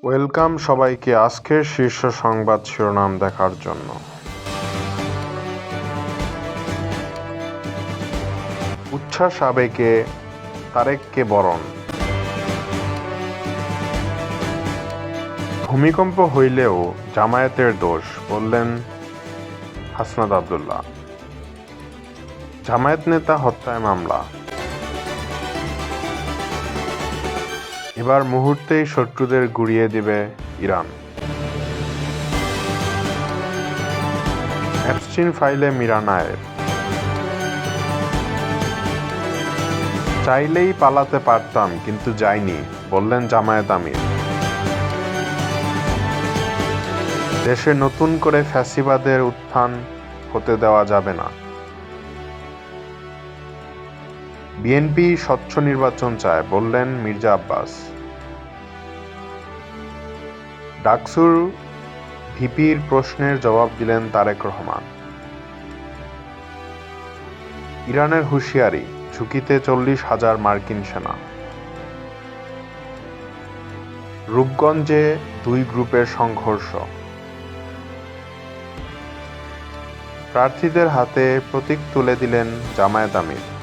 Welcome সবাইকে আজকের শীর্ষ সংবাদ শিরোনাম দেখার জন্য। উচ্ছ্বাস আবেগে তারেককে বরণ। ভূমিকম্প হইলেও জামায়াতের দোষ, বললেন হাসনাত আব্দুল্লাহ। জামায়াত নেতা হত্যায় মামলা। এবার মুহূর্তেই শত্রুদের গুড়িয়ে দিবে ইরান। অ্যাপস্টিন ফাইলে মীরা নায়ের। চাইলেই পালাতে পারতাম, কিন্তু যাইনি, বললেন জামায়াত আমির। দেশে নতুন করে ফ্যাসিবাদের উত্থান হতে দেওয়া যাবে না। বিএনপি স্বচ্ছ নির্বাচন চায়, বললেন মির্জা আব্বাস। ডাকসুর ভিপির প্রশ্নের জবাব দিলেন তারেক রহমান। ইরানের হুঁশিয়ারি, ঝুঁকিতে 40,000 মার্কিন সেনা। রূপগঞ্জে 2 গ্রুপের সংঘর্ষ। প্রার্থীদের হাতে প্রতীক তুলে দিলেন জামায়াত আমির।